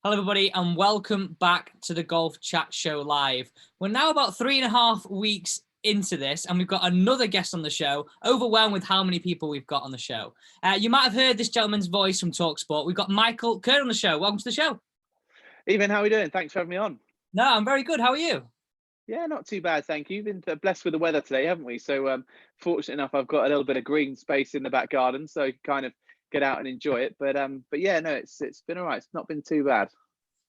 Hello, everybody, and welcome back to the Golf Chat Show Live. We're now about 3.5 weeks into this, and we've got another guest on the show. Overwhelmed with how many people we've got on the show. You might have heard this gentleman's voice from TalkSport. We've got Michael Kurn on the show. Welcome to the show. Evan, how are we doing? Thanks for having me on. No, I'm very good. How are you? Yeah, not too bad, thank you. Been blessed with the weather today, haven't we? So, fortunate enough, I've got a little bit of green space in the back garden, so I can kind of get out and enjoy it. But yeah, no, it's been all right. It's not been too bad.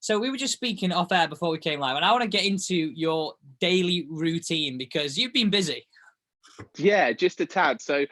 So we were just speaking off air before we came live, and I want to get into your daily routine because you've been busy. Yeah, just a tad. So,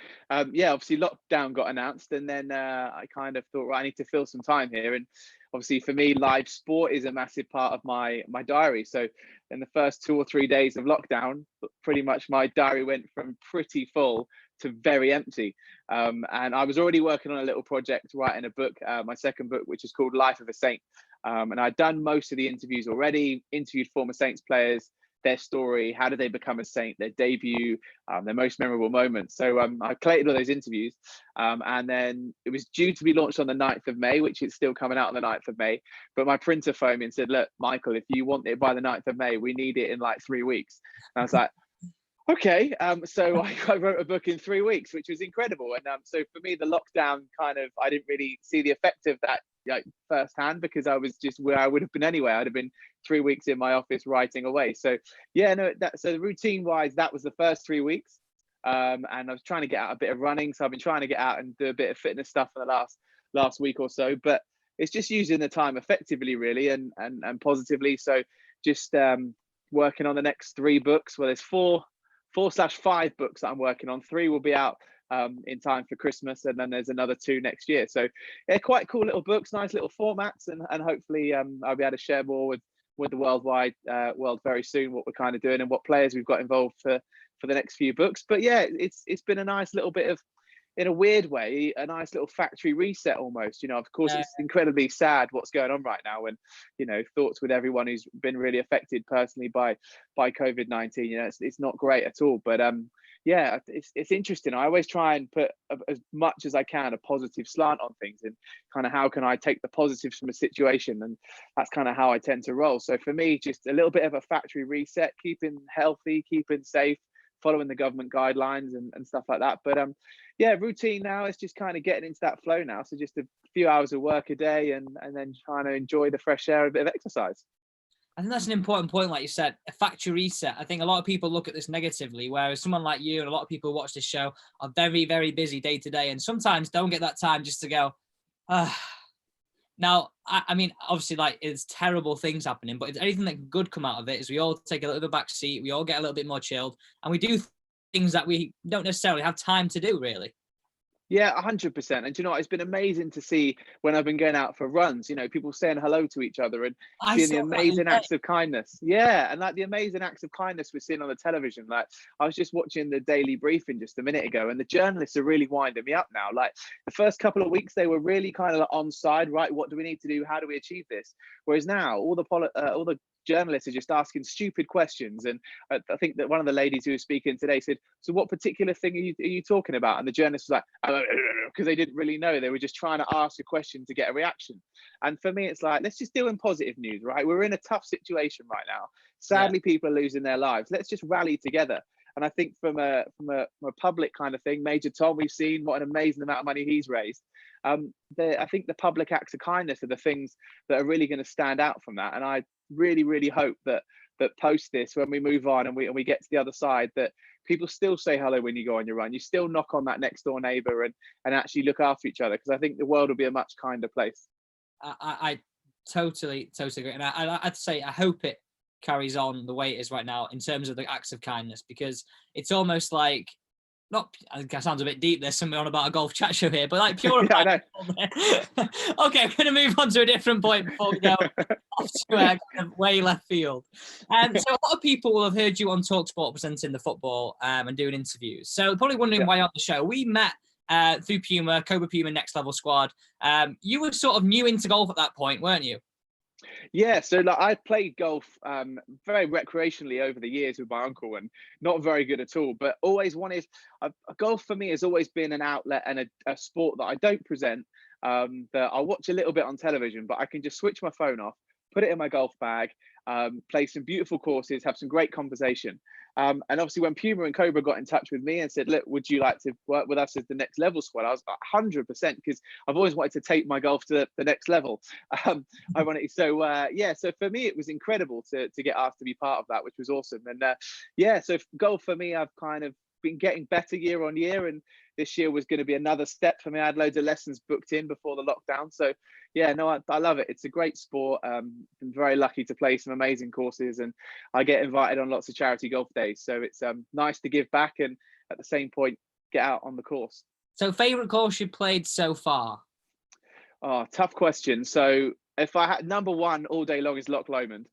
yeah, obviously lockdown got announced, and then I kind of thought, right, I need to fill some time here. And obviously, for me, live sport is a massive part of my diary. So, in the first 2 or 3 days of lockdown, pretty much my diary went from pretty full to very empty. And I was already working on a little project, writing a book, my second book, which is called Life of a Saint. And I'd done most of the interviews already, interviewed former Saints players, their story, how did they become a Saint, their debut, their most memorable moments. So I collated all those interviews, and then it was due to be launched on the 9th of May, which is still coming out on the 9th of May. But my printer phoned me and said, look, Michael, if you want it by the 9th of May, we need it in like 3 weeks. And I was like, okay. So I wrote a book in 3 weeks, which was incredible. And so for me, the lockdown I didn't really see the effect of that firsthand, because I was just where I would have been anyway. I'd have been 3 weeks in my office writing away. So yeah, no, so routine wise, that was the first 3 weeks. And I was trying to get out a bit of running. So I've been trying to get out and do a bit of fitness stuff for the last week or so, but it's just using the time effectively, really, and positively. So just working on the next 3 books. Well, there's 4/5 books that I'm working on. 3 will be out in time for Christmas, and then there's another 2 next year. So yeah, quite cool little books, nice little formats, and hopefully I'll be able to share more with the worldwide world very soon, what we're kind of doing and what players we've got involved for the next few books. But yeah, it's been a nice little bit of, in a weird way, a nice little factory reset almost. Of course, it's incredibly sad what's going on right now, and thoughts with everyone who's been really affected personally by COVID-19. It's not great at all, but yeah, it's interesting. I always try and put as much as I can a positive slant on things, and kind of how can I take the positives from a situation, and that's kind of how I tend to roll. So for me, just a little bit of a factory reset, keeping healthy, keeping safe, following the government guidelines and stuff like that. But yeah, routine now is just kind of getting into that flow now. So just a few hours of work a day, and then trying to enjoy the fresh air, a bit of exercise. I think that's an important point, like you said, a factory reset. I think a lot of people look at this negatively, whereas someone like you and a lot of people who watch this show are very, very busy day to day, and sometimes don't get that time just to go, Now, I mean, obviously, like, it's terrible things happening, but if anything that good come out of it is we all take a little bit back seat, we all get a little bit more chilled, and we do things that we don't necessarily have time to do, really. Yeah, 100%. And it's been amazing to see when I've been going out for runs, people saying hello to each other and seeing the amazing acts of kindness. Yeah, and like the amazing acts of kindness we're seeing on the television. Like, I was just watching the daily briefing just a minute ago, and the journalists are really winding me up now. Like, the first couple of weeks, they were really kind of like on side, right? What do we need to do? How do we achieve this? Whereas now, all the journalists are just asking stupid questions. And I think that one of the ladies who was speaking today said, so what particular thing are you talking about? And the journalist was like, because they didn't really know. They were just trying to ask a question to get a reaction. And for me, it's like, let's just deal in positive news, right? We're in a tough situation right now. Sadly, people are losing their lives. Let's just rally together. And I think from a public kind of thing, Major Tom, we've seen what an amazing amount of money he's raised. I think the public acts of kindness are the things that are really going to stand out from that. And I really, really hope that post this, when we move on and we get to the other side, that people still say hello when you go on your run. You still knock on that next door neighbor and actually look after each other, because I think the world will be a much kinder place. I totally agree. And I'd say I hope it carries on the way it is right now in terms of the acts of kindness, because it's almost like, not, it sounds a bit deep, there's something on about a golf chat show here, but like pure yeah, okay, I'm going to move on to a different point before we go off to kind of way left field. So a lot of people will have heard you on TalkSport presenting the football and doing interviews, so probably wondering why you're on the show. We met through Puma Cobra Next Level Squad. You were sort of new into golf at that point, weren't you? Yeah, so like I played golf very recreationally over the years with my uncle, and not very good at all, but always wanted golf for me has always been an outlet and a sport that I don't present, that I'll watch a little bit on television, but I can just switch my phone off, put it in my golf bag, play some beautiful courses, have some great conversation. And obviously when Puma and Cobra got in touch with me and said, look, would you like to work with us as the next level squad? I was like 100%, because I've always wanted to take my golf to the next level. Ironically. So yeah, so for me, it was incredible to get asked to be part of that, which was awesome. And yeah, so golf for me, I've kind of been getting better year on year, and this year was going to be another step for me. I had loads of lessons booked in before the lockdown. So yeah, no, I love it. It's a great sport. I'm very lucky to play some amazing courses, and I get invited on lots of charity golf days. So it's nice to give back and at the same point get out on the course. So favorite course you've played so far? Oh, tough question. So if I had number one all day long is Loch Lomond.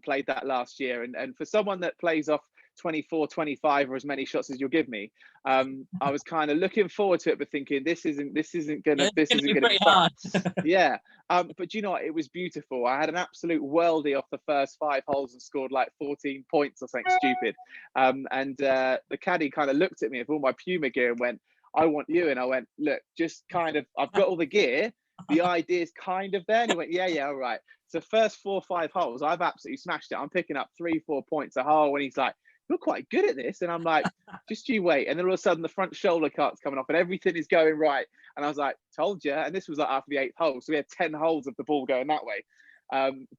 Played that last year, and for someone that plays off 24, 25 or as many shots as you'll give me, I was kind of looking forward to it, but thinking this isn't gonna be fun. Yeah. But you know what? It was beautiful. I had an absolute worldie off the first 5 holes and scored like 14 points or something stupid. And the caddy kind of looked at me with all my Puma gear and went, I want you. And I went, look, just kind of, I've got all the gear. The idea is kind of there. And he went, yeah, all right. So first 4 or 5 holes, I've absolutely smashed it. I'm picking up 3, 4 points a hole. And he's like, you're quite good at this. And I'm like, just you wait. And then all of a sudden the front shoulder cart's coming off and everything is going right. And I was like, told you. And this was like after the 8th hole. So we had 10 holes of the ball going that way.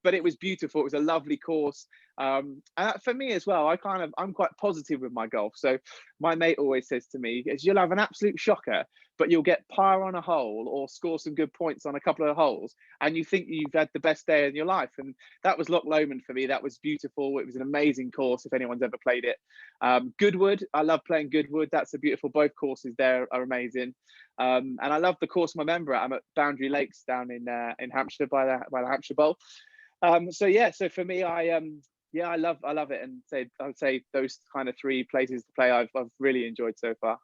But it was beautiful. It was a lovely course. And for me as well, I'm quite positive with my golf. So my mate always says to me, you'll have an absolute shocker, but you'll get par on a hole or score some good points on a couple of holes, and you think you've had the best day in your life. And that was Loch Lomond for me. That was beautiful. It was an amazing course if anyone's ever played it. Goodwood, I love playing Goodwood. That's a beautiful, both courses there are amazing. And I love the course I'm a member at. I'm at Boundary Lakes down in Hampshire by the Hampshire Bowl. So yeah, so for me, I love it, and I would say those kind of 3 places to play I've really enjoyed so far.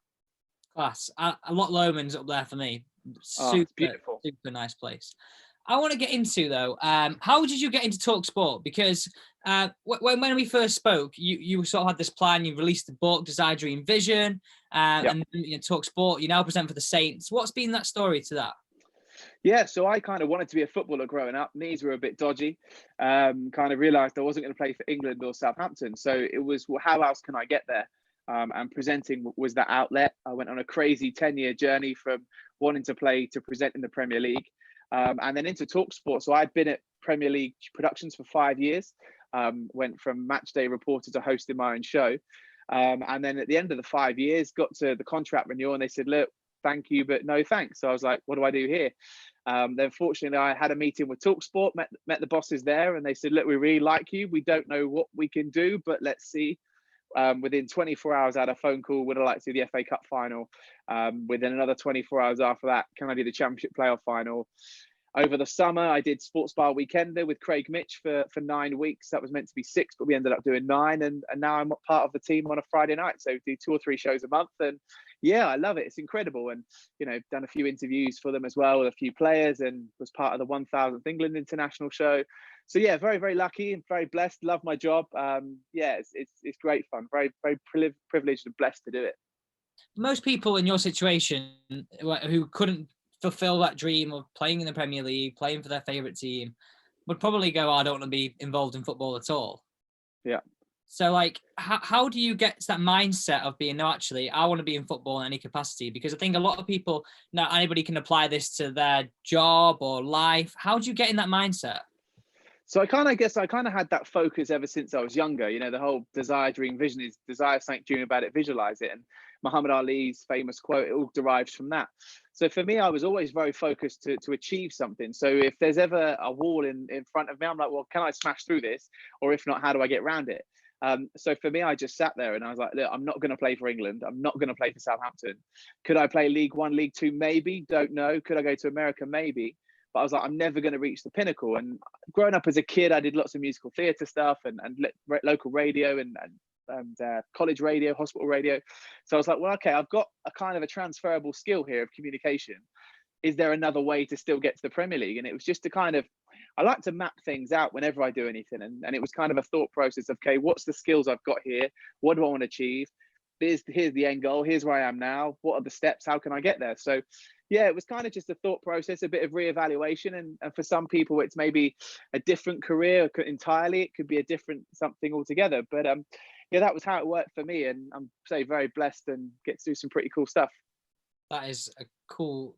Class. Loch Lomond's up there for me. It's beautiful, super nice place. I want to get into though, how did you get into Talk Sport? Because when we first spoke, you sort of had this plan. You released the book, Desire, Dream, Vision, and Talk Sport. You now present for the Saints. What's been that story to that? Yeah, so I kind of wanted to be a footballer growing up. Knees were a bit dodgy. Kind of realised I wasn't going to play for England or Southampton. So it was, well, how else can I get there? And presenting was that outlet. I went on a crazy 10-year journey from wanting to play to present in the Premier League, and then into Talk Sport. So I'd been at Premier League Productions for 5 years. Went from match day reporter to hosting my own show. And then at the end of the 5 years, got to the contract renewal, and they said, look, thank you, but no thanks. So I was like, what do I do here? Then fortunately, I had a meeting with Talk Sport, met the bosses there, and they said, look, we really like you. We don't know what we can do, but let's see. Within 24 hours, I had a phone call. Would I like to do the FA Cup final? Within another 24 hours after that, can I do the Championship playoff final? Over the summer, I did Sports Bar Weekender with Craig Mitch for 9 weeks. That was meant to be 6, but we ended up doing 9. And now I'm part of the team on a Friday night. So do 2 or 3 shows a month. And yeah, I love it. It's incredible. And, done a few interviews for them as well with a few players, and was part of the 1000th England International show. So yeah, very, very lucky and very blessed. Love my job. Yeah, it's great fun. Very, very privileged and blessed to do it. Most people in your situation who couldn't fulfill that dream of playing in the Premier League, playing for their favourite team, would probably go, I don't want to be involved in football at all. Yeah. So like, how do you get to that mindset of being, no, actually, I want to be in football in any capacity? Because I think a lot of people, not anybody can apply this to their job or life. How do you get in that mindset? So I kind of had that focus ever since I was younger. The whole desire, dream, vision is desire something, dream about it, visualize it. And Muhammad Ali's famous quote, it all derives from that. So for me, I was always very focused to achieve something. So if there's ever a wall in front of me, I'm like, well, can I smash through this? Or if not, how do I get around it? So for me, I just sat there and I was like, look, I'm not going to play for England. I'm not going to play for Southampton. Could I play League One, League Two? Maybe, don't know. Could I go to America? Maybe. But I was like, I'm never going to reach the pinnacle. And growing up as a kid, I did lots of musical theatre stuff and local radio and college radio, hospital radio. So I was like, well, okay, I've got a kind of a transferable skill here of communication. Is there another way to still get to the Premier League? And it was just to kind of, I like to map things out whenever I do anything. And it was kind of a thought process of, okay, what's the skills I've got here? What do I want to achieve? Here's the end goal. Here's where I am now. What are the steps? How can I get there? So yeah, it was kind of just a thought process, a bit of reevaluation, and for some people, it's maybe a different career entirely. It could be a different something altogether. But yeah, that was how it worked for me, and I'm say very blessed and get to do some pretty cool stuff. That is a cool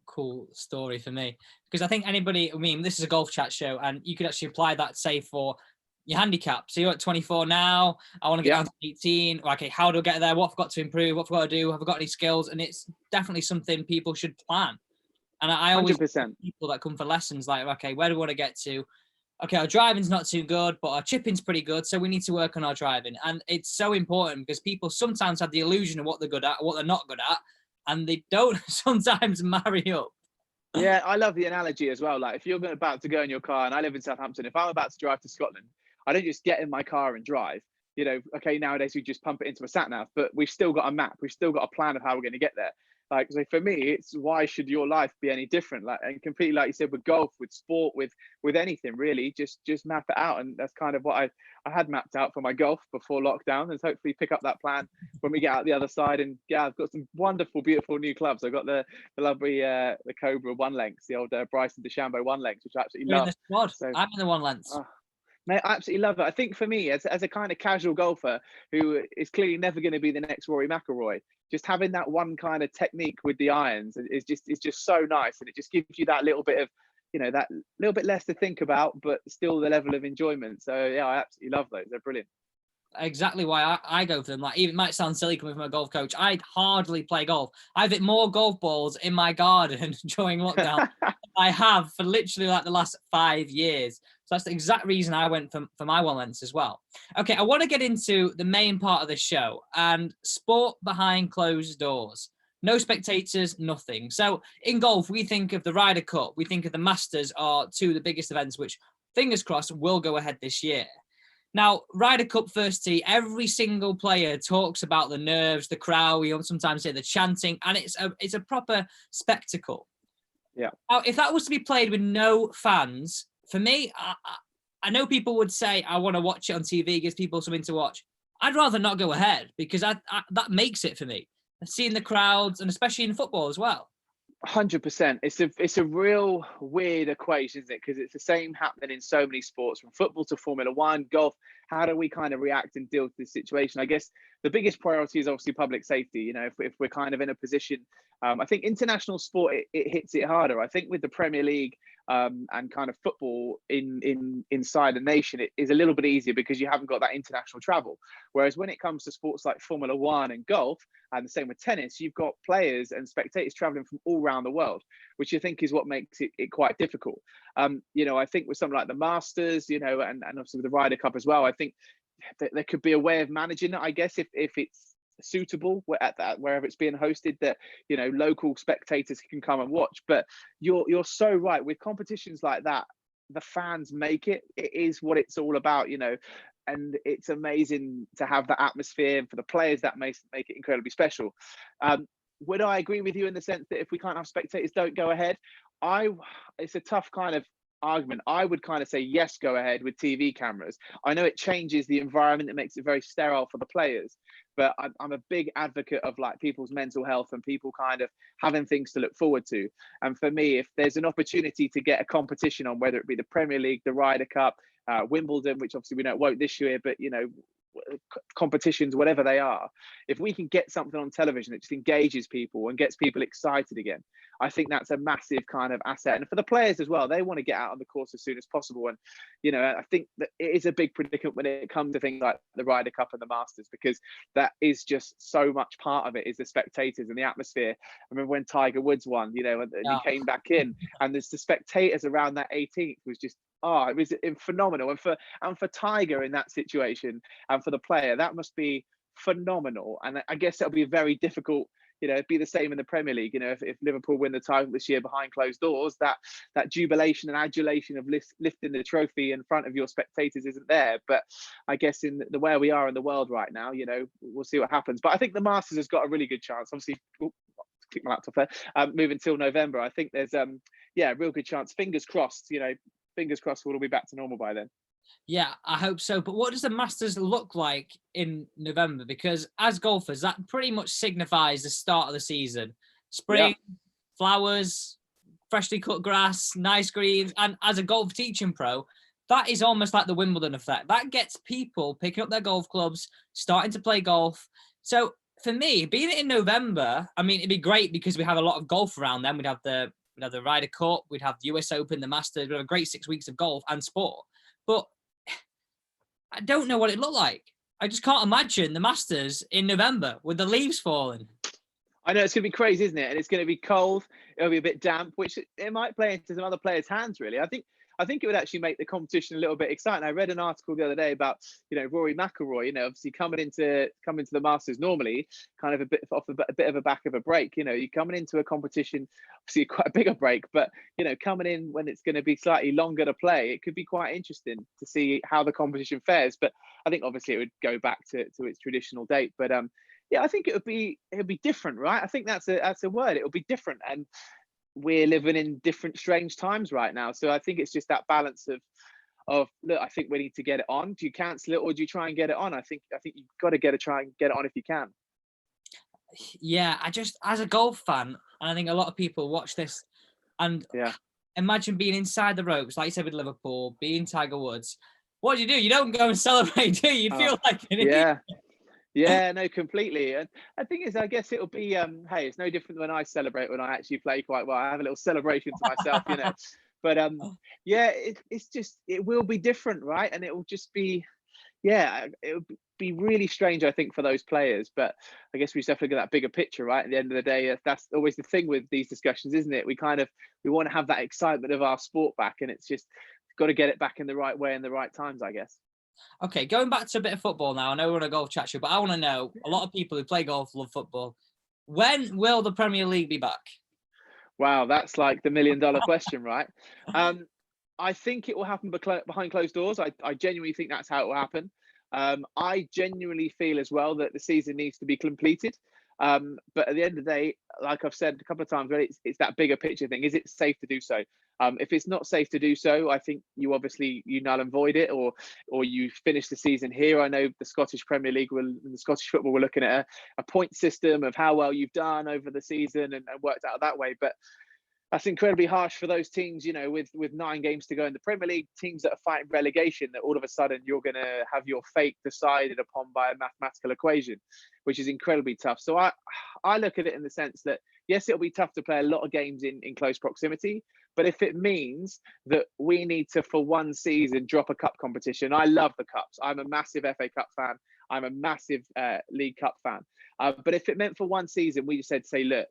story for me, because I think anybody, I mean, this is a golf chat show, and you could actually apply that, say, for your handicap. So you're at 24 now. I want to get Yeah, down to 18. Okay, how do I get there? What I've got to improve? What I've got to do? Have I got any skills? And it's definitely something people should plan. And I always 100%. people that come for lessons like, okay, where do we want to get to? Okay, our driving's not too good, but our chipping's pretty good, so we need to work on our driving. And it's so important because people sometimes have the illusion of what they're good at, what they're not good at, and they don't sometimes marry up. Yeah, I love the analogy as well. Like if you're about to go in your car, and I live in Southampton, if I'm about to drive to Scotland, I don't just get in my car and drive. You know, okay, nowadays we just pump it into a sat nav, but we've still got a map. We've still got a plan of how we're going to get there. Like, so for me, it's why should your life be any different? Like, and completely, like you said, with golf, with sport, with anything really, just map it out. And that's kind of what I had mapped out for my golf before lockdown, and hopefully pick up that plan when we get out the other side. And yeah, I've got some wonderful, beautiful new clubs. I've got the lovely the Cobra one lengths, the old Bryson DeChambeau one lengths, which I absolutely You're in love. the squad. So I'm in the one length. mate, I absolutely love it. I think for me, as a kind of casual golfer who is clearly never going to be the next Rory McIlroy, just having that one kind of technique with the irons is just so nice, and it just gives you that little bit of, you know, that little bit less to think about, but still the level of enjoyment. So yeah, I absolutely love those. They're brilliant. Exactly why I go for them. Like, even it might sound silly coming from a golf coach, I hardly play golf. I've hit more golf balls in my garden during lockdown than I have for literally like the last 5 years. So that's the exact reason I went for my one lengths as well. Okay, I want to get into the main part of the show, and sport behind closed doors. No spectators, nothing. So in golf, we think of the Ryder Cup, we think of the Masters are two of the biggest events, which fingers crossed will go ahead this year. Now, Ryder Cup first tee, every single player talks about the nerves, the crowd. We sometimes hear the chanting, and it's a proper spectacle. Yeah. Now, if that was to be played with no fans, for me, I know people would say, I want to watch it on TV, gives people something to watch. I'd rather not go ahead, because that makes it for me. Seeing the crowds, and especially in football as well. 100%. It's a real weird equation, isn't it? Because it's the same happening in so many sports, from football to Formula One, golf. How do we kind of react and deal with this situation? I guess the biggest priority is obviously public safety. You know, if we're kind of in a position, I think international sport, it hits it harder. I think with the Premier League and kind of football inside a nation, it is a little bit easier because you haven't got that international travel. Whereas when it comes to sports like Formula One and golf, and the same with tennis, you've got players and spectators traveling from all around the world, which I think is what makes it quite difficult. You know, I think with something like the Masters, you know, and obviously with the Ryder Cup as well, I think there could be a way of managing it, I guess, if it's suitable at that, wherever it's being hosted, that, you know, local spectators can come and watch. But you're so right, with competitions like that, the fans make it is what it's all about, you know. And it's amazing to have that atmosphere, and for the players that make it incredibly special. Would I agree with you in the sense that if we can't have spectators, don't go ahead? It's a tough kind of argument. I would kind of say yes, go ahead with TV cameras. I know it changes the environment, it makes it very sterile for the players, but I'm a big advocate of like people's mental health and people kind of having things to look forward to. And for me, if there's an opportunity to get a competition on, whether it be the Premier League, the Ryder Cup, Wimbledon, which obviously we know it won't this year, but you know, competitions, whatever they are, if we can get something on television that just engages people and gets people excited again, I think that's a massive kind of asset. And for the players as well, they want to get out on the course as soon as possible. And you know, I think that it is a big predicament when it comes to things like the Ryder Cup and the Masters, because that is just so much part of it, is the spectators and the atmosphere. I remember when Tiger Woods won, you know, and he came back in, and there's the spectators around that 18th was just, it was phenomenal. And for Tiger in that situation, and for the player, that must be phenomenal. And I guess it'll be very difficult, you know, it'd be the same in the Premier League. You know, if Liverpool win the title this year behind closed doors, that jubilation and adulation of lifting the trophy in front of your spectators isn't there. But I guess in the where we are in the world right now, you know, we'll see what happens. But I think the Masters has got a really good chance. Obviously, click my laptop there. Moving till November, I think there's a real good chance. Fingers crossed, you know. Fingers crossed we'll all be back to normal by then. Yeah, I hope so. But what does the Masters look like in November? Because as golfers, that pretty much signifies the start of the season. Spring, flowers, freshly cut grass, nice greens. And as a golf teaching pro, that is almost like the Wimbledon effect. That gets people picking up their golf clubs, starting to play golf. So for me, being it in November, I mean, it'd be great because we have a lot of golf around then. We'd have the Ryder Cup, we'd have the US Open, the Masters. We'd have a great 6 weeks of golf and sport. But I don't know what it looked like. I just can't imagine the Masters in November with the leaves falling. I know it's going to be crazy, isn't it? And it's going to be cold. It'll be a bit damp, which it might play into some other players' hands, really. I think it would actually make the competition a little bit exciting. I read an article the other day about, Rory McIlroy, obviously coming into the Masters normally, kind of a bit of a back of a break. You're coming into a competition, obviously quite a bigger break, but coming in when it's going to be slightly longer to play, it could be quite interesting to see how the competition fares. But I think obviously it would go back to its traditional date. But yeah, I think it'll be different, right? I think that's a word. It'll be different, and we're living in different strange times right now. So I think it's just that balance of look, I think we need to get it on. Do you cancel it or do you try and get it on? I think you've got to try and get it on if you can. Yeah, I just, as a golf fan, and I think a lot of people watch this and imagine being inside the ropes, like you said with Liverpool, being Tiger Woods. What do? You don't go and celebrate, do you? You feel like an idiot. Yeah, no, completely. And the thing is, I guess it'll be, hey, it's no different when I celebrate when I actually play quite well. I have a little celebration to myself, But yeah, it's just, it will be different, right? And it will just be, it'll be really strange, I think, for those players. But I guess we just have to look at that bigger picture, right? At the end of the day, that's always the thing with these discussions, isn't it? We want to have that excitement of our sport back, and it's just got to get it back in the right way and the right times, I guess. Okay, going back to a bit of football now. I know we're on a golf chat show, but I want to know, a lot of people who play golf love football. When will the Premier League be back? Wow, that's like the $1 million question, right? I think it will happen behind closed doors. I genuinely think that's how it will happen. I genuinely feel as well that the season needs to be completed. But at the end of the day, like I've said a couple of times, it's that bigger picture thing. Is it safe to do so? If it's not safe to do so, I think you null and void it, or you finish the season here. I know the Scottish Premier League and the Scottish football were looking at a point system of how well you've done over the season and worked out that way. But that's incredibly harsh for those teams, with 9 games to go in the Premier League, teams that are fighting relegation, that all of a sudden you're going to have your fate decided upon by a mathematical equation, which is incredibly tough. So I look at it in the sense that, yes, it'll be tough to play a lot of games in close proximity, but if it means that we need to, for one season, drop a cup competition. I love the cups. I'm a massive FA Cup fan. I'm a massive League Cup fan. But if it meant for one season, we just say, look,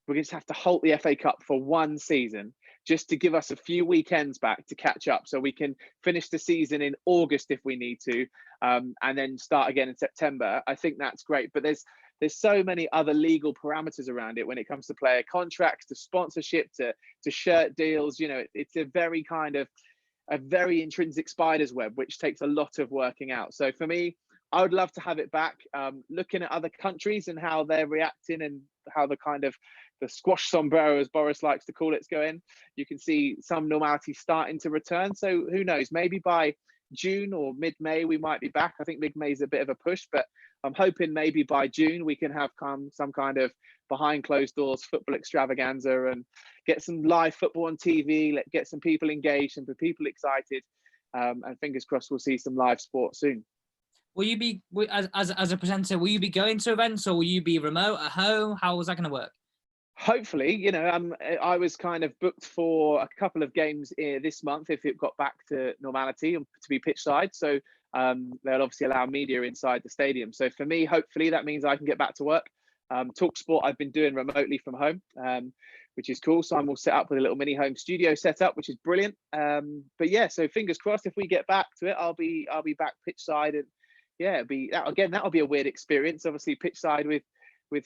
we're going to have to halt the FA Cup for one season just to give us a few weekends back to catch up, so we can finish the season in August if we need to, and then start again in September. I think that's great. But there's so many other legal parameters around it when it comes to player contracts, to sponsorship, to shirt deals. It's a very intrinsic spider's web, which takes a lot of working out. So for me, I would love to have it back. Looking at other countries and how they're reacting, and how the squash sombrero, as Boris likes to call it, is going, you can see some normality starting to return. So who knows, maybe by June or mid-May we might be back. I think mid-May is a bit of a push, but I'm hoping maybe by June we can have some kind of behind closed doors football extravaganza and get some live football on TV, get some people engaged and people excited, and fingers crossed we'll see some live sport soon. Will you be, as a presenter, will you be going to events, or will you be remote at home? How is that going to work? Hopefully, I was kind of booked for a couple of games this month if it got back to normality, to be pitchside. So they'll obviously allow media inside the stadium. So for me, hopefully that means I can get back to work. Talk Sport I've been doing remotely from home, which is cool. So I'm all set up with a little mini home studio set up, which is brilliant. But yeah, so fingers crossed, if we get back to it, I'll be back pitchside, and yeah, that'll be a weird experience. Obviously pitchside with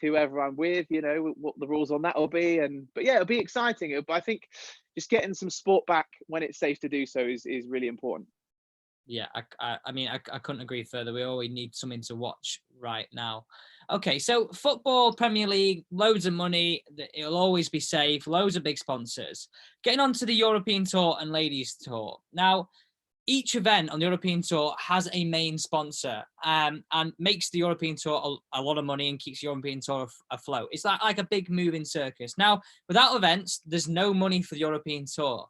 whoever I'm with, what the rules on that will be. But yeah, it'll be exciting. But I think just getting some sport back when it's safe to do so is really important. Yeah, I mean, I couldn't agree further. We always need something to watch right now. Okay, so football, Premier League, loads of money. It'll always be safe. Loads of big sponsors. Getting on to the European Tour and Ladies Tour. Now, each event on the European Tour has a main sponsor, and makes the European Tour a lot of money and keeps the European Tour afloat. It's like a big moving circus. Now, without events, there's no money for the European Tour.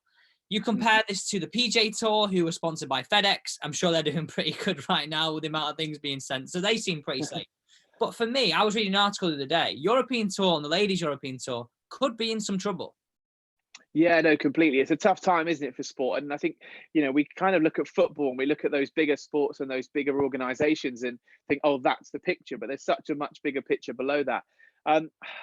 You compare this to the PJ Tour, who are sponsored by FedEx. I'm sure they're doing pretty good right now with the amount of things being sent. So they seem pretty safe. But for me, I was reading an article the other day. European Tour and the Ladies European Tour could be in some trouble. Yeah, no, completely. It's a tough time, isn't it, for sport? And I think, we kind of look at football and we look at those bigger sports and those bigger organizations and think, oh, that's the picture. But there's such a much bigger picture below that.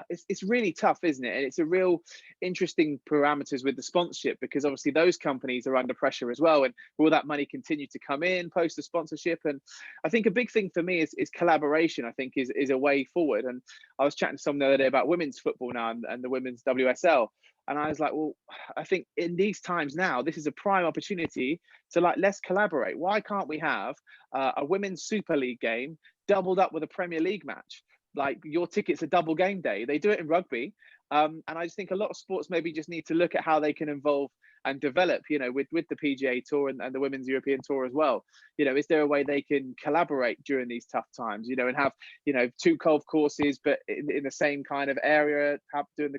It's really tough, isn't it? And it's a real interesting parameters with the sponsorship, because obviously those companies are under pressure as well. And will that money continue to come in post the sponsorship? And I think a big thing for me is collaboration, I think is a way forward. And I was chatting to someone the other day about women's football now and the women's WSL. And I was like, well, I think in these times now, this is a prime opportunity to let's collaborate. Why can't we have a women's Super League game doubled up with a Premier League match? Like, your ticket's a double game day. They do it in rugby. And I just think a lot of sports maybe just need to look at how they can evolve and develop, with the PGA Tour and the Women's European Tour as well. Is there a way they can collaborate during these tough times, and have, 2 golf courses, but in the same kind of area, doing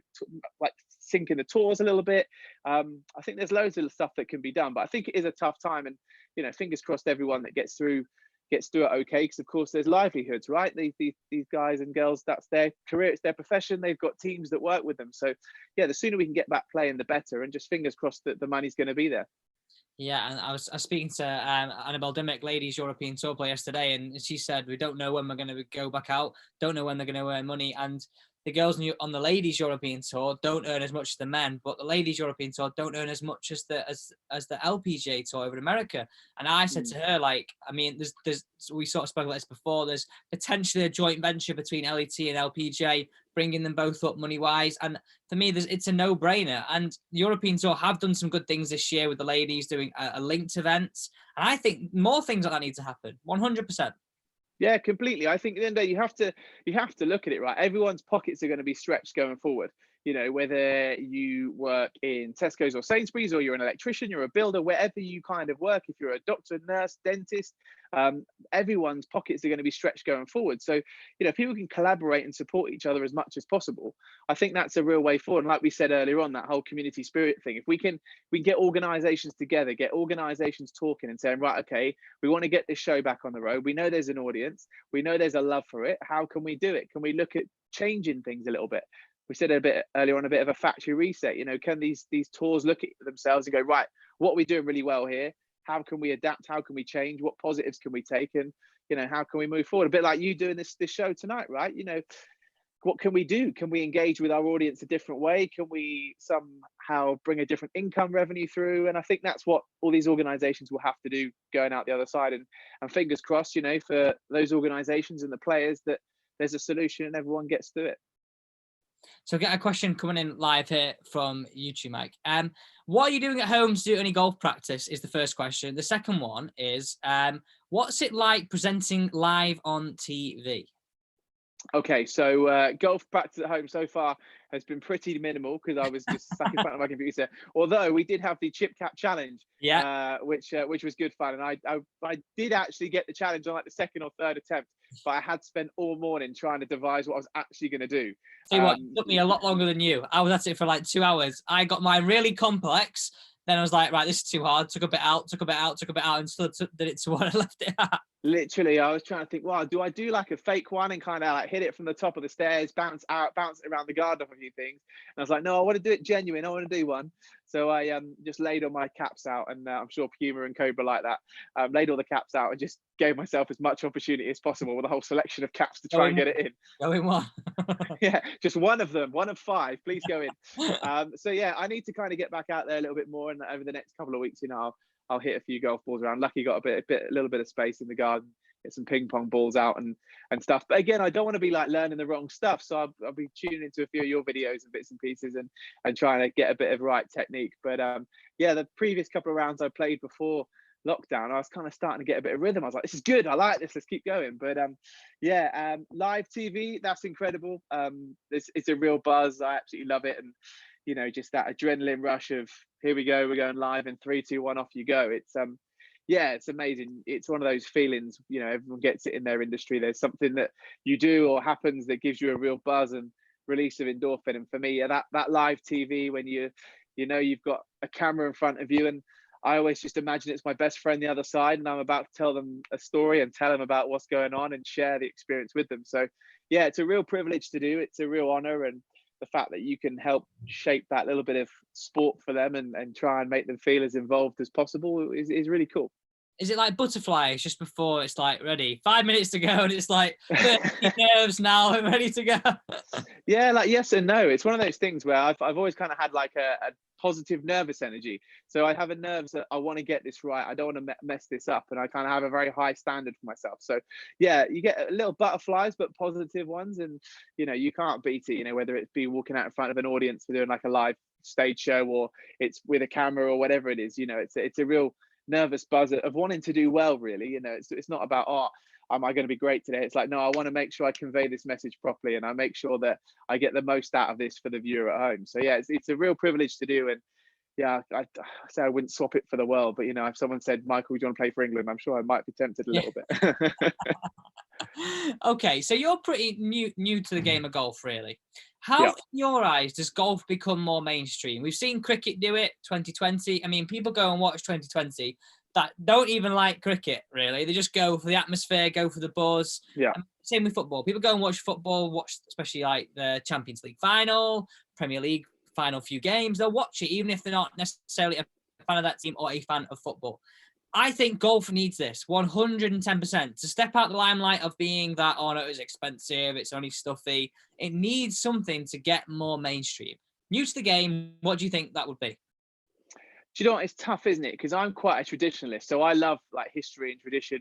syncing the tours a little bit. I think there's loads of stuff that can be done, but I think it is a tough time, and, fingers crossed everyone that gets through it okay, because of course there's livelihoods, right? These guys and girls, that's their career, it's their profession, they've got teams that work with them. So yeah, the sooner we can get back playing, the better, and just fingers crossed that the money's going to be there. Yeah, and I was speaking to Annabelle Dimmick, Ladies European Tour player, yesterday, and she said, we don't know when we're going to go back out, don't know when they're going to earn money, and the girls on the Ladies European Tour don't earn as much as the men, but the Ladies European Tour don't earn as much as the LPGA Tour over in America. And I said to her, there's we sort of spoke about this before, there's potentially a joint venture between LET and LPGA, bringing them both up money-wise. And for me, it's a no-brainer. And the European Tour have done some good things this year with the ladies doing a linked events. And I think more things like that need to happen, 100%. Yeah, completely. I think at the end of the day, you have to look at it, right? Everyone's pockets are going to be stretched going forward. Whether you work in Tesco's or Sainsbury's, or you're an electrician, you're a builder, wherever you kind of work, if you're a doctor, nurse, dentist, everyone's pockets are going to be stretched going forward. So, if people can collaborate and support each other as much as possible, I think that's a real way forward. And like we said earlier on, that whole community spirit thing, if we can get organizations together, get organizations talking and saying, right, okay, we want to get this show back on the road. We know there's an audience. We know there's a love for it. How can we do it? Can we look at changing things a little bit? We said a bit earlier on, a bit of a factory reset. Can these tours look at themselves and go, right, what are we doing really well here? How can we adapt? How can we change? What positives can we take? And, how can we move forward? A bit like you doing this show tonight, right? What can we do? Can we engage with our audience a different way? Can we somehow bring a different income revenue through? And I think that's what all these organizations will have to do going out the other side. And fingers crossed, for those organizations and the players, that there's a solution and everyone gets through it. So get a question coming in live here from YouTube, Mike. What are you doing at home to do any golf practice is the first question. The second one is, what's it like presenting live on TV? Okay, so golf practice at home so far has been pretty minimal, because I was just stuck in front of my computer. Although we did have the chip cap challenge, which was good fun, and I did actually get the challenge on the second or third attempt, but I had spent all morning trying to devise what I was actually going to do. See what, it took me a lot longer than you. I was at it for 2 hours. I got mine really complex. Then I was like, right, this is too hard. Took a bit out, and still did it to what I left it at. Literally, I was trying to think, well, do I do a fake one and kind of hit it from the top of the stairs, bounce it around the garden off a few things? And I was like, no, I want to do it genuine. I want to do one. So I just laid all my caps out, and I'm sure Puma and Cobra like that. Laid all the caps out and just gave myself as much opportunity as possible with a whole selection of caps to try and get it in. Go in one. Yeah, just one of them, one of 5. Please go in. So yeah, I need to kind of get back out there a little bit more, and over the next couple of weeks, I'll hit a few golf balls around. Lucky got a little bit of space in the garden, get some ping pong balls out and stuff. But again, I don't want to be learning the wrong stuff. So I'll be tuning into a few of your videos and bits and pieces and trying to get a bit of right technique. But yeah, the previous couple of rounds I played before lockdown, I was kind of starting to get a bit of rhythm. I was like, this is good. I like this. Let's keep going. But yeah, live TV, that's incredible. It's a real buzz. I absolutely love it. And just that adrenaline rush of, here we go, we're going live in 3, 2, 1, off you go. Yeah, it's amazing. It's one of those feelings, everyone gets it in their industry. There's something that you do or happens that gives you a real buzz and release of endorphin. And for me, yeah, that live TV, when you've got a camera in front of you, and I always just imagine it's my best friend the other side, and I'm about to tell them a story and tell them about what's going on and share the experience with them. So yeah, it's a real privilege to do. It's a real honor, and the fact that you can help shape that little bit of sport for them and try and make them feel as involved as possible is really cool. Is it like butterflies just before it's like ready? 5 minutes to go, and it's like 30 nerves now, I'm ready to go. Yeah, like yes and no. It's one of those things where I've always kind of had like a positive nervous energy. So I have a nerves that I want to get this right. I don't want to mess this up, and I kind of have a very high standard for myself. So yeah, you get little butterflies, but positive ones, and you can't beat it. Whether it be walking out in front of an audience for doing like a live stage show, or it's with a camera or whatever it is. It's a real nervous buzz of wanting to do well. Really, it's not about am I going to be great today? It's like, no, I want to make sure I convey this message properly, and I make sure that I get the most out of this for the viewer at home. So yeah, it's a real privilege to do. And yeah, I say I wouldn't swap it for the world, but if someone said, Michael, do you want to play for England? I'm sure I might be tempted a little bit. Okay, so you're pretty new to the game of golf, really. How, Yeah. in your eyes, does golf become more mainstream? We've seen cricket do it, 2020. I mean, people go and watch 2020 that don't even like cricket, really. They just go for the atmosphere, go for the buzz. Yeah. Same with football. People go and watch football, watch especially like the Champions League final, Premier League final few games. They'll watch it, even if they're not necessarily a fan of that team or a fan of football. I think golf needs this 110% to step out the limelight of being that, oh no, it's expensive, it's only stuffy. It needs something to get more mainstream. New to the game, what do you think that would be? Do you know what? It's tough, isn't it? Because I'm quite a traditionalist, so I love like history and tradition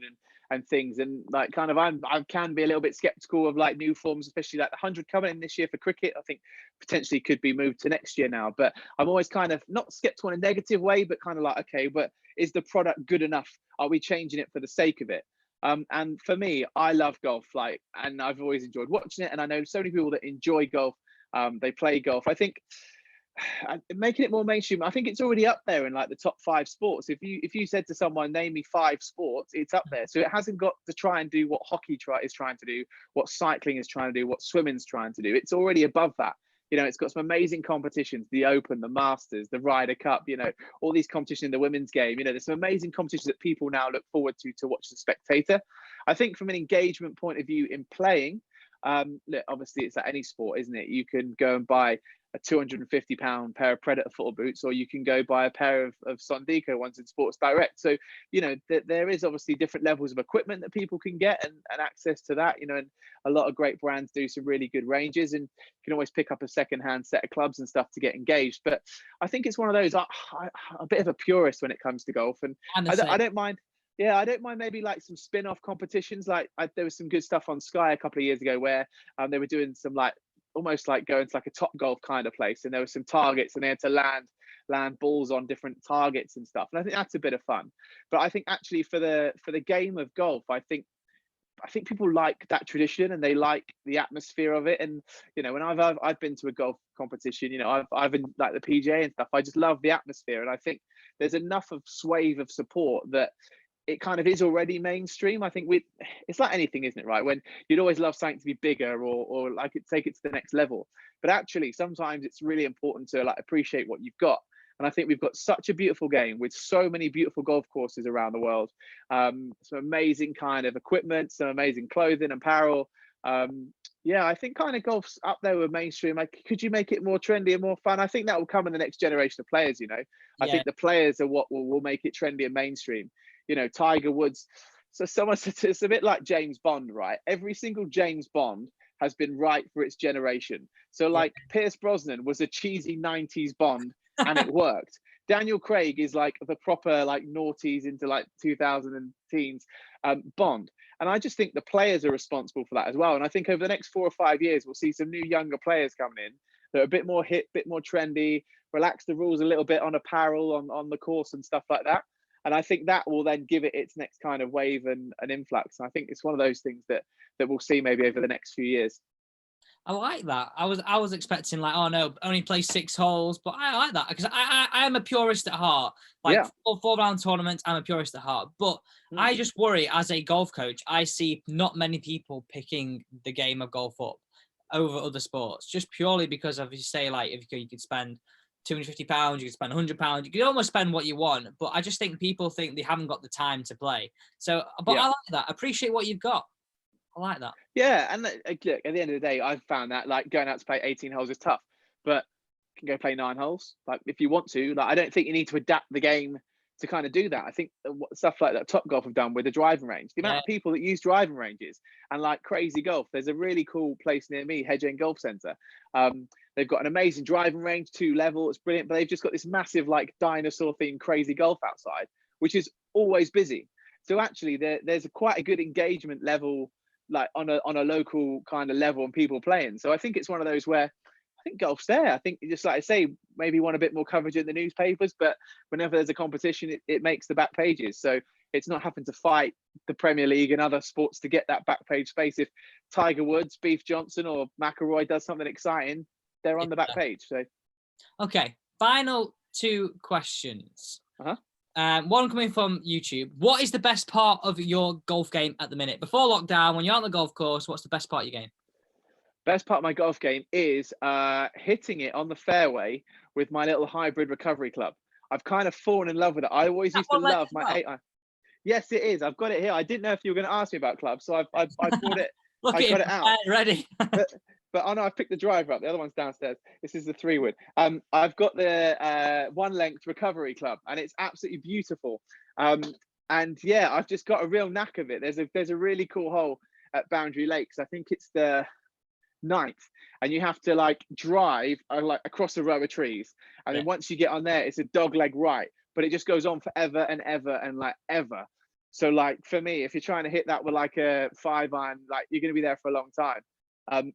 and things, and like kind of I can be a little bit skeptical of like new forms, especially like the 100 coming in this year for cricket. I think potentially could be moved to next year now, but I'm always kind of not skeptical in a negative way, but kind of like, okay, but is the product good enough? Are we changing it for the sake of it? And for me, I love golf, and I've always enjoyed watching it, and I know so many people that enjoy golf. They play golf. I think making it more mainstream, I think it's already up there in like the top 5 sports. If you said to someone, name me 5 sports, it's up there. So it hasn't got to try and do what hockey is trying to do, what cycling is trying to do, what swimming's trying to do. It's already above that. It's got some amazing competitions, the Open, the Masters, the Ryder Cup, all these competitions in the women's game. There's some amazing competitions that people now look forward to watch as a spectator. I think from an engagement point of view in playing, look, obviously it's like any sport, isn't it? You can go and buy a £250 pair of Predator football boots, or you can go buy a pair of Sondiko ones in Sports Direct. So there is obviously different levels of equipment that people can get and access to that. And a lot of great brands do some really good ranges, and you can always pick up a secondhand set of clubs and stuff to get engaged. But I think it's one of those, I'm a bit of a purist when it comes to golf, and I don't mind. Yeah, I don't mind maybe like some spin-off competitions. Like there was some good stuff on Sky a couple of years ago where they were doing some like almost like going to like a Top Golf kind of place, and there were some targets, and they had to land balls on different targets and stuff. And I think that's a bit of fun. But I think actually for the game of golf, I think people like that tradition, and they like the atmosphere of it. And when I've been to a golf competition, I've been like the PGA and stuff. I just love the atmosphere, and I think there's enough of swathe of support that it kind of is already mainstream. I think it's like anything, isn't it, right? When you'd always love something to be bigger or like take it to the next level. But actually, sometimes it's really important to like appreciate what you've got. And I think we've got such a beautiful game with so many beautiful golf courses around the world. Some amazing kind of equipment, some amazing clothing, apparel. Yeah, I think kind of golf's up there with mainstream. Like, could you make it more trendy and more fun? I think that will come in the next generation of players. I think the players are what will make it trendy and mainstream. Tiger Woods. So someone said it's a bit like James Bond, right? Every single James Bond has been right for its generation. So like Pierce Brosnan was a cheesy 90s Bond and it worked. Daniel Craig is like the proper like noughties into like 2000 and teens Bond. And I just think the players are responsible for that as well. And I think over the next 4 or 5 years, we'll see some new younger players coming in that are a bit more hip, a bit more trendy, relax the rules a little bit on apparel, on the course and stuff like that. And I think that will then give it its next kind of wave and influx. And I think it's one of those things that we'll see maybe over the next few years. I like that. I was expecting like, oh no, only play 6 holes, but I like that because I am a purist at heart. Like Yeah. 4 round tournaments, I'm a purist at heart. But Mm. I just worry as a golf coach, I see not many people picking the game of golf up over other sports, just purely because of, you say, like, if you could spend £250, you could spend £100, you could almost spend what you want. But I just think people think they haven't got the time to play. So, but Yeah. I like that. I appreciate what you've got. I like that. Yeah, and look, at the end of the day, I've found that like going out to play 18 holes is tough, but you can go play 9 holes. Like if you want to, like I don't think you need to adapt the game to kind of do that. I think stuff like that Top Golf have done with the driving range, the amount Yeah. of people that use driving ranges and like crazy golf. There's a really cool place near me, Hedge End Golf Centre. They've got an amazing driving range, 2 level, it's brilliant, but they've just got this massive like dinosaur themed crazy golf outside, which is always busy. So actually, there's quite a good engagement level like on a local kind of level and people playing. So I think it's one of those where I think golf's there. I think just like I say, maybe want a bit more coverage in the newspapers, but whenever there's a competition, it makes the back pages. So it's not having to fight the Premier League and other sports to get that back page space. If Tiger Woods, Beef Johnson, or McIlroy does something exciting, they're on the back page. So Okay, final 2 questions. Uh-huh. One coming from YouTube. What is the best part of your golf game at the minute? Before lockdown, when you're on the golf course, what's the best part of your game? Best part of my golf game is hitting it on the fairway with my little hybrid recovery club. I've kind of fallen in love with it. I always used to love my 8-iron. Yes, it is. I've got it here. I didn't know if you were going to ask me about clubs, so I bought it. Look I at got it it out. ready. But oh no, I've picked the driver up. The other one's downstairs. This is the 3-wood. I've got the 1-length recovery club, and it's absolutely beautiful. And yeah, I've just got a real knack of it. There's a really cool hole at Boundary Lakes. I think it's the 9th, and you have to like drive like across a row of trees, and then once you get on there, it's a dog leg right, but it just goes on forever and ever and like ever. So like for me, if you're trying to hit that with like a 5-iron, like you're going to be there for a long time.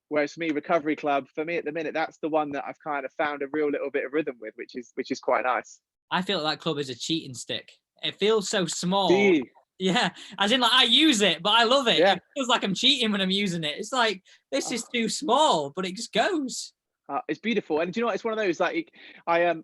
Whereas for me, recovery club, for me at the minute, that's the one that I've kind of found a real little bit of rhythm with, which is quite nice. I feel like that club is a cheating stick. It feels so small. Do you? Yeah, as in like I use it, but I love it. Yeah. It feels like I'm cheating when I'm using it. It's like, this is too small, but it just goes. It's beautiful. And do you know what? It's one of those like I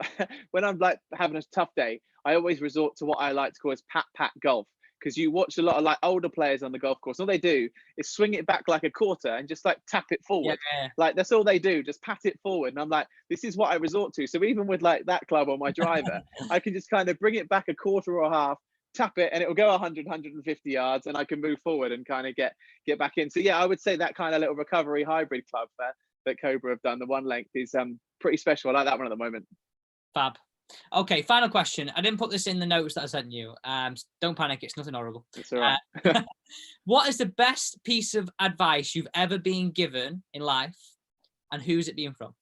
when I'm like having a tough day, I always resort to what I like to call as pat golf. Because you watch a lot of like older players on the golf course. All they do is swing it back like a quarter and just like tap it forward. Yeah. Like that's all they do, just pat it forward. And I'm like, this is what I resort to. So even with like that club on my driver, I can just kind of bring it back a quarter or half, tap it, and it will go 100, 150 yards, and I can move forward and kind of get back in. So yeah, I would say that kind of little recovery hybrid club that Cobra have done, the 1-length, is pretty special. I like that one at the moment. Fab. Okay, final question. I didn't put this in the notes that I sent you. Don't panic, it's nothing horrible. It's all right. What is the best piece of advice you've ever been given in life, and who's it been from?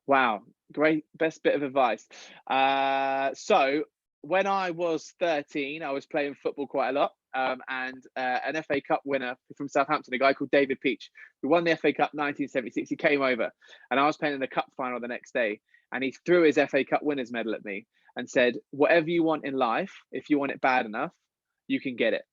Wow, great. Best bit of advice. So when I was 13, I was playing football quite a lot. And an FA Cup winner from Southampton, a guy called David Peach, who won the FA Cup 1976, he came over, and I was playing in the cup final the next day, and he threw his FA Cup winners medal at me and said, whatever you want in life, if you want it bad enough, you can get it.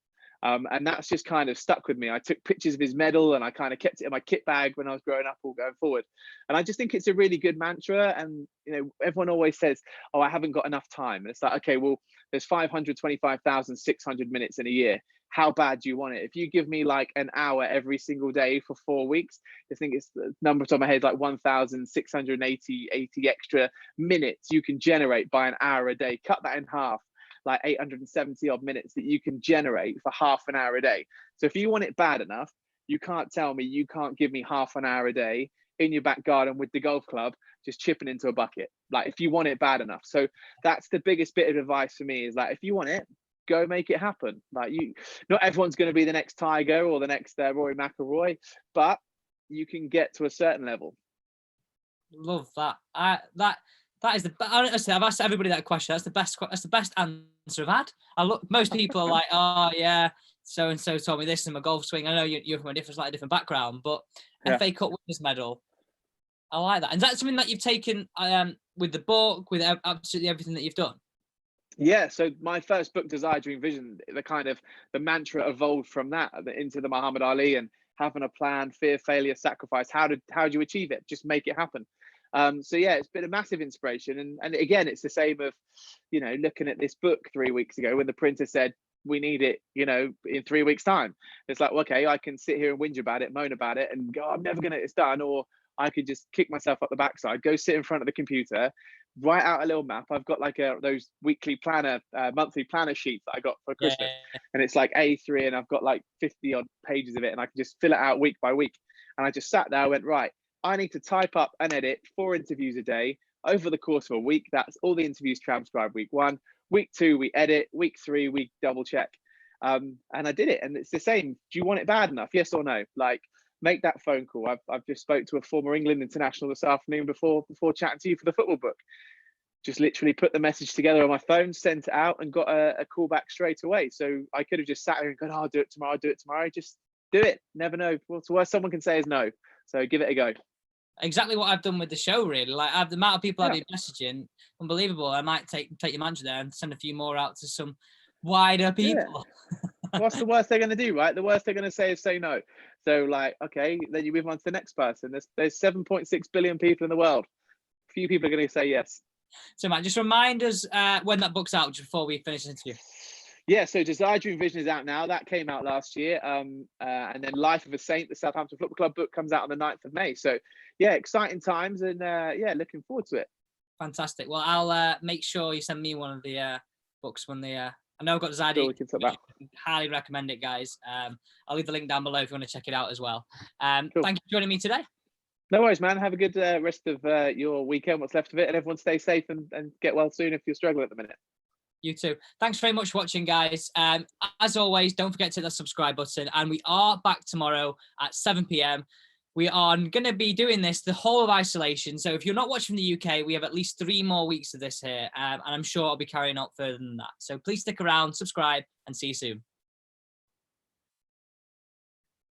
And that's just kind of stuck with me. I took pictures of his medal and I kind of kept it in my kit bag when I was growing up or going forward. And I just think it's a really good mantra. And, you know, everyone always says, oh, I haven't got enough time. And it's like, okay, well, there's 525,600 minutes in a year. How bad do you want it? If you give me like an hour every single day for 4 weeks, I think it's the number top of my head, like 1,680 extra minutes you can generate by an hour a day. Cut that in half, like 870 odd minutes that you can generate for half an hour a day. So if you want it bad enough, you can't tell me you can't give me half an hour a day in your back garden with the golf club, just chipping into a bucket. Like if you want it bad enough. So that's the biggest bit of advice for me, is like, if you want it, go make it happen. Like not everyone's going to be the next Tiger or the next Rory McIlroy, but you can get to a certain level. Love that. That is the. Honestly, I've asked everybody that question. That's the best answer I've had. Most people are like, oh yeah, so and so told me this in my golf swing. I know you're from a slightly different background, but FA Cup winners medal, I like that. And that's something that you've taken with the book, with absolutely everything that you've done. Yeah, so my first book, Desire, Dream, Vision, the mantra evolved from that into the Muhammad Ali and having a plan, fear, failure, sacrifice. How do you achieve it? Just make it happen. So yeah, it's been a massive inspiration. And again, it's the same of, looking at this book 3 weeks ago when the printer said, we need it, in 3 weeks time. It's like, okay, I can sit here and whinge about it, moan about it and go, I'm never going to get this done. Or I could just kick myself up the backside, go sit in front of the computer, write out a little map. I've got like those weekly planner, monthly planner sheets that I got for Christmas. And it's like A3 and I've got like 50 odd pages of it and I can just fill it out week by week. And I just sat there, I went, right, I need to type up and edit 4 interviews a day over the course of a week. That's all the interviews transcribed week 1. Week 2, we edit. Week 3, we double check. And I did it. And it's the same. Do you want it bad enough? Yes or no? Like, make that phone call. I've just spoke to a former England international this afternoon before chatting to you for the football book. Just literally put the message together on my phone, sent it out, and got a call back straight away. So I could have just sat there and gone, oh, I'll do it tomorrow. I'll do it tomorrow. Just do it. Never know. What's the worst someone can say is no. So give it a go. Exactly what I've done with the show, really. Like, the amount of people I've been messaging, unbelievable. I might take your manager there and send a few more out to some wider people. Yeah. What's the worst they're going to do, right? The worst they're going to say is say no. So, like, okay, then you move on to the next person. There's 7.6 billion people in the world. Few people are going to say yes. So, Matt, just remind us when that book's out just before we finish this interview. Yeah, so Desire, Dream, Vision is out now. That came out last year. And then Life of a Saint, the Southampton Football Club book, comes out on the 9th of May. So, yeah, exciting times and, looking forward to it. Fantastic. Well, I'll make sure you send me one of the books when I know I've got Desire. Sure, we can talk about. Highly recommend it, guys. I'll leave the link down below if you want to check it out as well. Cool. Thank you for joining me today. No worries, man. Have a good rest of your weekend, what's left of it, and everyone stay safe and get well soon if you're struggling at the minute. You too. Thanks very much for watching, guys. As always, don't forget to hit the subscribe button. And we are back tomorrow at 7 p.m. We are going to be doing this the whole of isolation. So if you're not watching from the UK, we have at least 3 more weeks of this here. And I'm sure I'll be carrying on further than that. So please stick around, subscribe, and see you soon.